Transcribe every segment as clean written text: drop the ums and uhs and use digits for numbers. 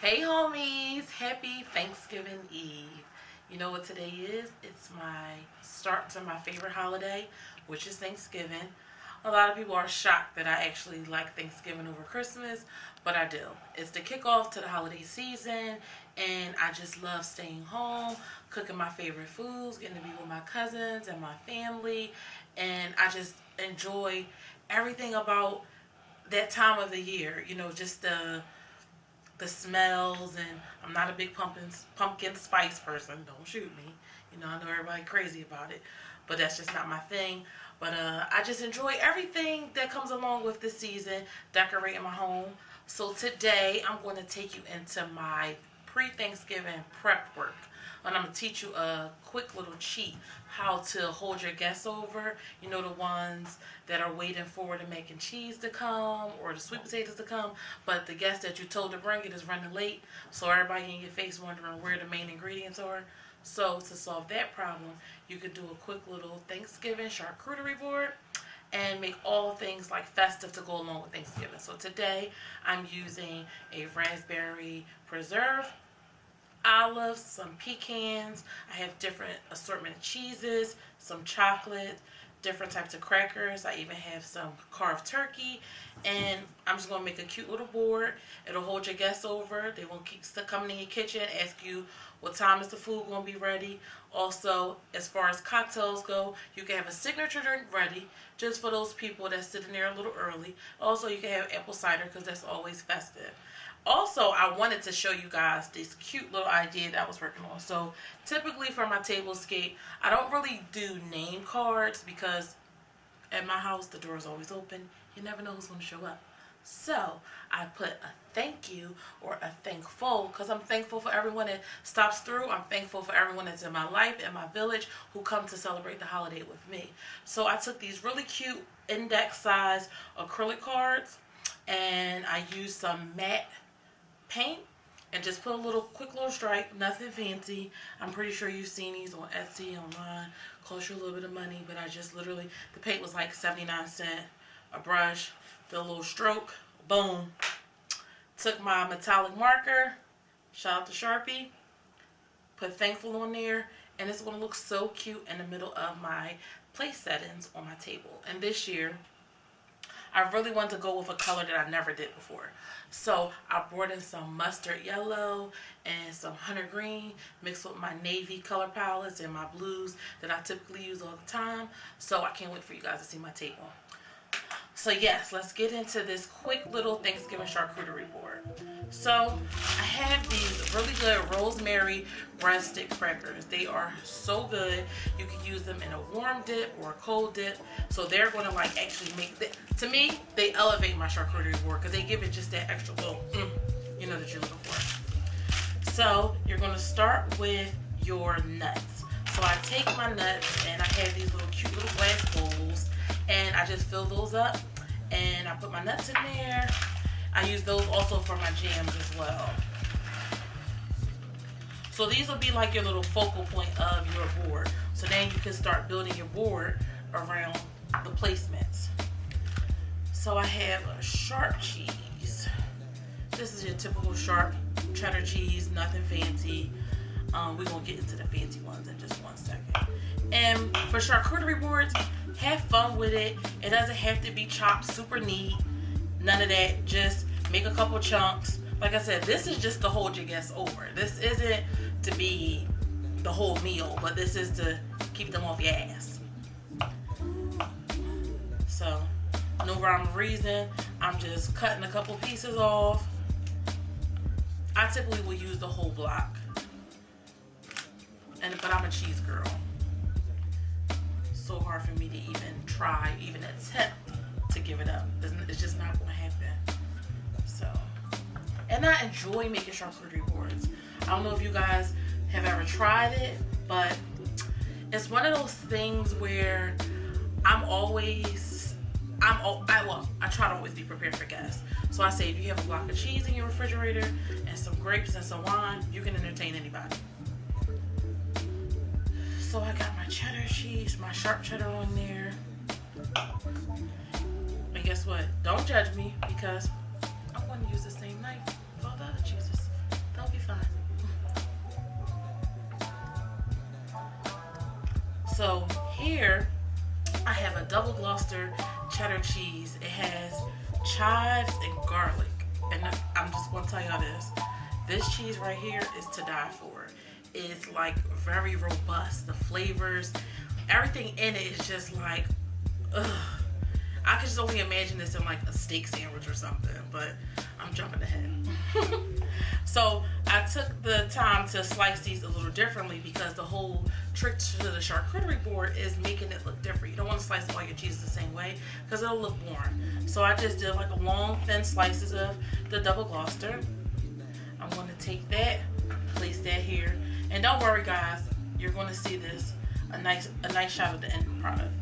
Hey homies, happy Thanksgiving Eve. You know what today is? It's my start to my favorite holiday, which is Thanksgiving. A lot of people are shocked that I actually like Thanksgiving over Christmas, but I do. It's the kickoff to the holiday season, and I just love staying home, cooking my favorite foods, getting to be with my cousins and my family, and I just enjoy everything about that time of the year. Just the smells, and I'm not a big pumpkin spice person. Don't shoot me. I know everybody crazy about it, but that's just not my thing. But I just enjoy everything that comes along with this season, decorating my home. So today I'm going to take you into my pre-Thanksgiving prep work. And I'm going to teach you a quick little cheat, how to hold your guests over. The ones that are waiting for the mac and cheese to come or the sweet potatoes to come, but the guest that you told to bring it is running late, so everybody in your face wondering where the main ingredients are. So to solve that problem, you could do a quick little Thanksgiving charcuterie board and make all things like festive to go along with Thanksgiving. So today I'm using a raspberry preserve, olives, some pecans. I have different assortment of cheeses, some chocolate, different types of crackers. I even have some carved turkey, and I'm just going to make a cute little board. It'll hold your guests over. They won't keep coming in your kitchen, ask you what time is the food going to be ready. Also, as far as cocktails go, you can have a signature drink ready just for those people that's sitting there a little early. Also, you can have apple cider because that's always festive. Also, I wanted to show you guys this cute little idea that I was working on. So typically for my tablescape, I don't really do name cards because at my house the door is always open. You never know who's going to show up. So I put a thank you or a thankful, because I'm thankful for everyone that stops through. I'm thankful for everyone that's in my life and my village who come to celebrate the holiday with me. So I took these really cute index size acrylic cards, and I used some matte paint and just put a quick little stripe, nothing fancy. I'm pretty sure you've seen these on Etsy, online. Cost you a little bit of money, but I just literally, the paint was like 79 cents. A brush, did a little stroke, boom. Took my metallic marker, shout out to Sharpie, put thankful on there, and it's going to look so cute in the middle of my place settings on my table. And this year I really wanted to go with a color that I never did before. So I brought in some mustard yellow and some hunter green mixed with my navy color palettes and my blues that I typically use all the time. So I can't wait for you guys to see my table. So yes, let's get into this quick little Thanksgiving charcuterie board. So I have these really good Rosemary Breadsticks crackers. They are so good. You can use them in a warm dip or a cold dip. So they're going to actually make, to me, they elevate my charcuterie board because they give it just that extra little, that you're looking for. So you're going to start with your nuts. So I take my nuts, and I have these cute little glass bowls, and I just fill those up, and I put my nuts in there. I use those also for my jams as well. So these will be like your little focal point of your board. So then you can start building your board around the placements. So I have a sharp cheese. This is your typical sharp cheddar cheese, nothing fancy. We're going to get into the fancy ones in just one second. And for charcuterie boards, have fun with it. It doesn't have to be chopped super neat. None of that. Just make a couple chunks. Like I said, this is just to hold your guests over. This isn't to be the whole meal, but this is to keep them off your ass. So, no rhyme or reason. I'm just cutting a couple pieces off. I typically will use the whole block. But I'm a cheese girl. So hard for me to even attempt to give it up. It's just not going to happen. So, and I enjoy making charcuterie boards. I don't know if you guys have ever tried it, but it's one of those things where I try to always be prepared for guests. So I say, if you have a block of cheese in your refrigerator and some grapes and some wine, you can entertain anybody. So I got my cheddar cheese, my sharp cheddar on there. And guess what? Don't judge me because I'm going to use the same knife with all the other cheeses. So here I have a double Gloucester cheddar cheese. It has chives and garlic. And I'm just going to tell y'all this. This cheese right here is to die for. It's like very robust. The flavors, everything in it is just like, ugh. I could just only imagine this in like a steak sandwich or something, but I'm jumping ahead. So I took the time to slice these a little differently because the whole trick to the charcuterie board is making it look different. You don't want to slice all your cheeses the same way because it'll look boring. So I just did like a long, thin slices of the double Gloucester. I'm going to take that, place that here, and don't worry, guys. You're going to see this a nice shot of the end product.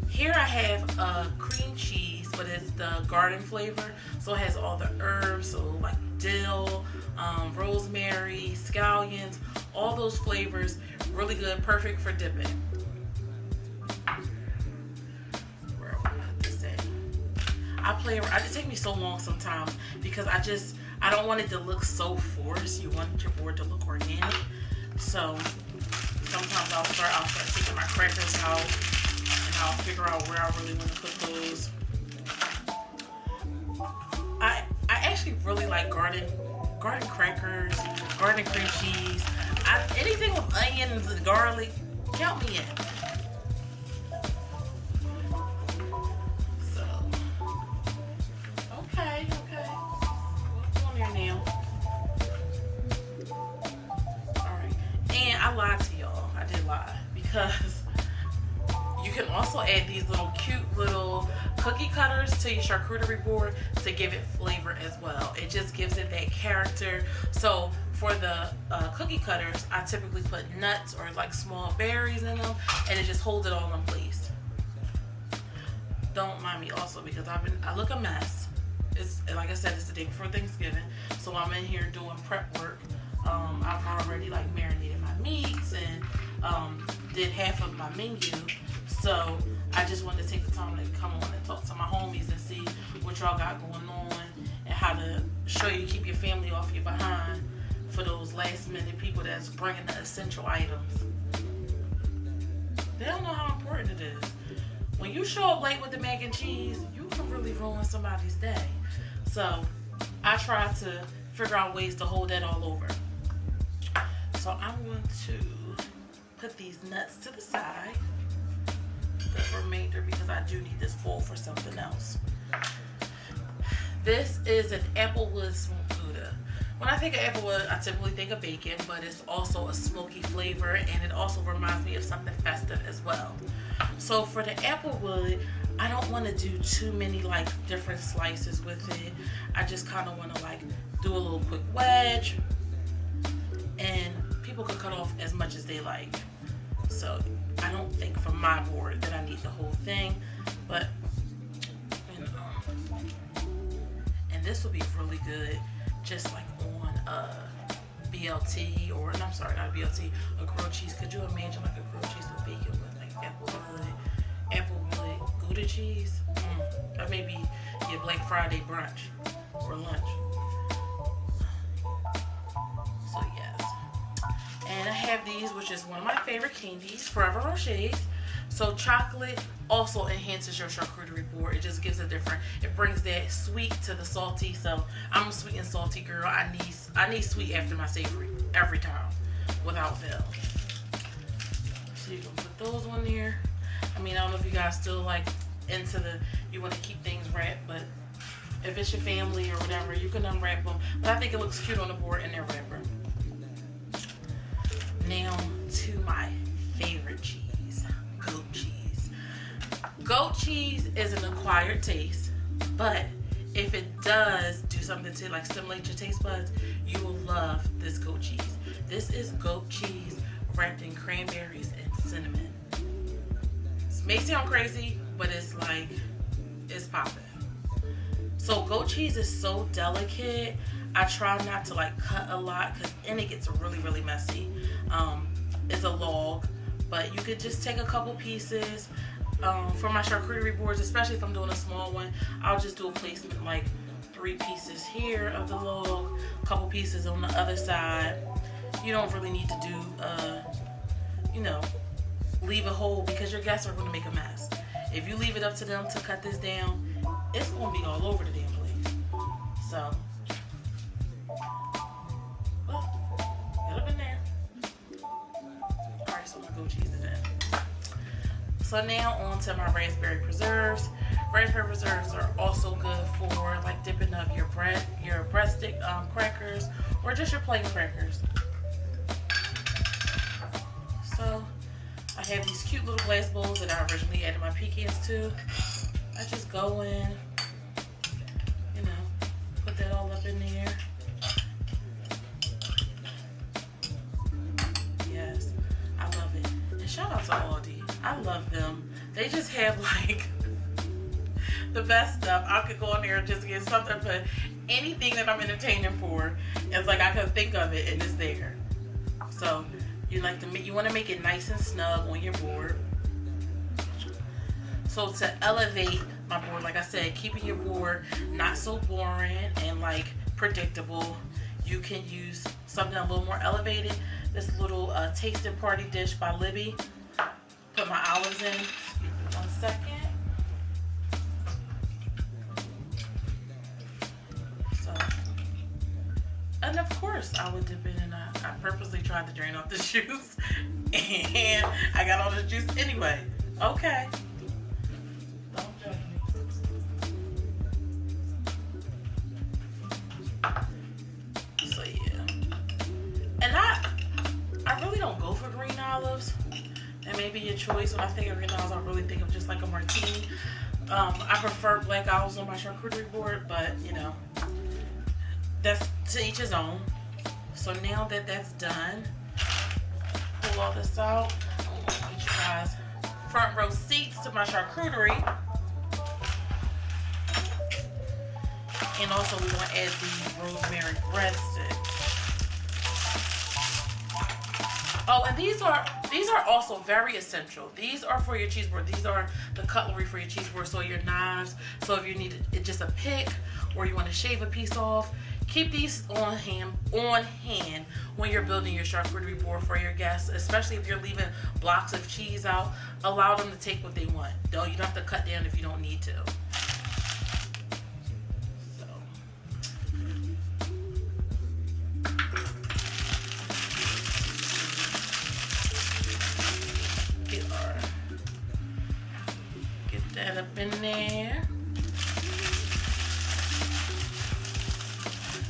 Here I have a cream cheese, but it's the garden flavor, so it has all the herbs, so like dill, rosemary, scallions, all those flavors. Really good, perfect for dipping. Where am I gonna put this at? I play around. It takes me so long sometimes because I don't want it to look so forced. You want your board to look organic. So sometimes I'll start taking my crackers out and I'll figure out where I really want to put those. I actually really like garden crackers, garden cream cheese. Anything with onions and garlic, count me in. So, okay. What's on there now? Alright. And I lied to y'all. I did lie. Because you can also add these little cute little cookie cutters to your charcuterie board to give it flavor as well. It just gives it that character. So for the cookie cutters, I typically put nuts or like small berries in them, and it just holds it all in place. Don't mind me also because I look a mess. It's like I said, it's the day before Thanksgiving, so I'm in here doing prep work. I've already like marinated my meats and did half of my menu. So I just wanted to take the time to come on and talk to my homies and see what y'all got going on and how to show you keep your family off your behind for those last minute people that's bringing the essential items. They don't know how important it is. When you show up late with the mac and cheese, you can really ruin somebody's day. So I try to figure out ways to hold that all over. So I'm going to put these nuts to the side. The remainder because I do need this bowl for something else. This is an applewood smoked Gouda. When I think of applewood, I typically think of bacon, but it's also a smoky flavor and it also reminds me of something festive as well. So for the applewood, I don't want to do too many like different slices with it. I just kind of want to like do a little quick wedge, and people can cut off as much as they like. So I don't think for my board that I need the whole thing, but you know. And this will be really good just like on a BLT or, I'm sorry, not a BLT, a grilled cheese. Could you imagine like a grilled cheese with bacon with like applewood Gouda cheese? That may be your Black Friday brunch or lunch. So yes. And I have these, which is one of my favorite candies, Forever Roche's. So chocolate also enhances your charcuterie board. It just gives a different, it brings that sweet to the salty. So I'm a sweet and salty girl. I need sweet after my savory every time, without fail. So you can put those on there. I mean, I don't know if you guys still like into you want to keep things wrapped, but if it's your family or whatever, you can unwrap them. But I think it looks cute on the board in their wrapper. Now to my favorite cheese, goat cheese. Goat cheese is an acquired taste, but if it does do something to like stimulate your taste buds, you will love this goat cheese. This is goat cheese wrapped in cranberries and cinnamon. This may sound crazy, but it's popping. So goat cheese is so delicate. I try not to like cut a lot because then it gets really, really messy. It's a log, but you could just take a couple pieces. For my charcuterie boards, especially if I'm doing a small one, I'll just do a placement like 3 pieces here of the log, a couple pieces on the other side. You don't really need to do, leave it whole because your guests are going to make a mess. If you leave it up to them to cut this down, it's going to be all over the damn place. So, get up in there. Alright, so my goat cheese is in. So now on to my raspberry preserves. Raspberry preserves are also good for like dipping up your breadstick crackers, or just your plain crackers. So I have these cute little glass bowls that I originally added my pecans to. I just go in, you know, put that all up in there. Yes, I love it. And shout out to Aldi. I love them. They just have like the best stuff. I could go in there and just get something for anything that I'm entertaining for. It's like I could think of it and it's there. So you want to make it nice and snug on your board. So to elevate my board, like I said, keeping your board not so boring and like predictable, you can use something a little more elevated. This little tasting party dish by Libby. Put my olives in. 1 second. So, and of course I would dip it in. I purposely tried to drain off the juice, and I got all the juice anyway. Okay. Don't judge me. So yeah, and I really don't go for green olives. That may be your choice. When I think of green olives, I really think of just like a martini. I prefer black olives on my charcuterie board, but you know, that's to each his own. So now that that's done, pull all this out. I'm going to get you guys front row seats to my charcuterie. And also we're going to add the Rosemary Breadsticks. Oh, and these are also very essential. These are for your cheese board. These are the cutlery for your cheese board. So your knives. So if you need just a pick or you want to shave a piece off, keep these on hand when you're building your charcuterie board for your guests, especially if you're leaving blocks of cheese out. Allow them to take what they want. Though you don't have to cut down if you don't need to. Get that up in there.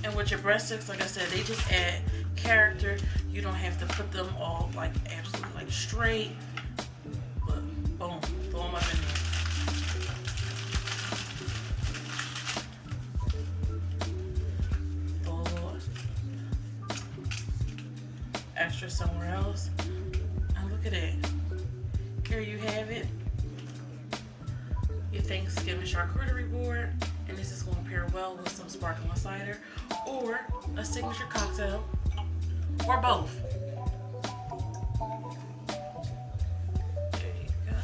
And with your breadsticks, like I said, they just add character. You don't have to put them all like absolutely like straight. But boom, throw them up in there. Throw a little extra somewhere else. And look at it. Here you have it. Your Thanksgiving charcuterie board. And this is going to pair well with some sparkling cider or a signature cocktail or both. There you go.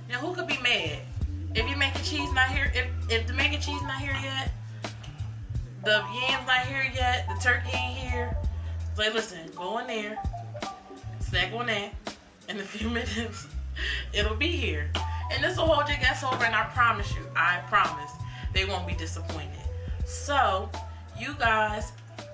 Now who could be mad if your mac and cheese not here? If the mac and cheese not here yet, the yams not here yet, the turkey ain't here. Say, listen, go in there, snack on that. In a few minutes, it'll be here. And this will hold your guests over, and I promise, they won't be disappointed. So, you guys,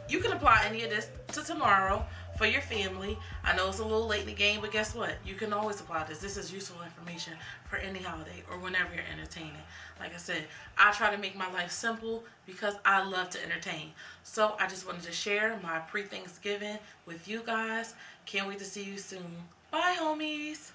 you can apply any of this to tomorrow for your family. I know it's a little late in the game, but guess what? You can always apply this. This is useful information for any holiday or whenever you're entertaining. Like I said, I try to make my life simple because I love to entertain. So, I just wanted to share my pre-Thanksgiving with you guys. Can't wait to see you soon. Bye, homies.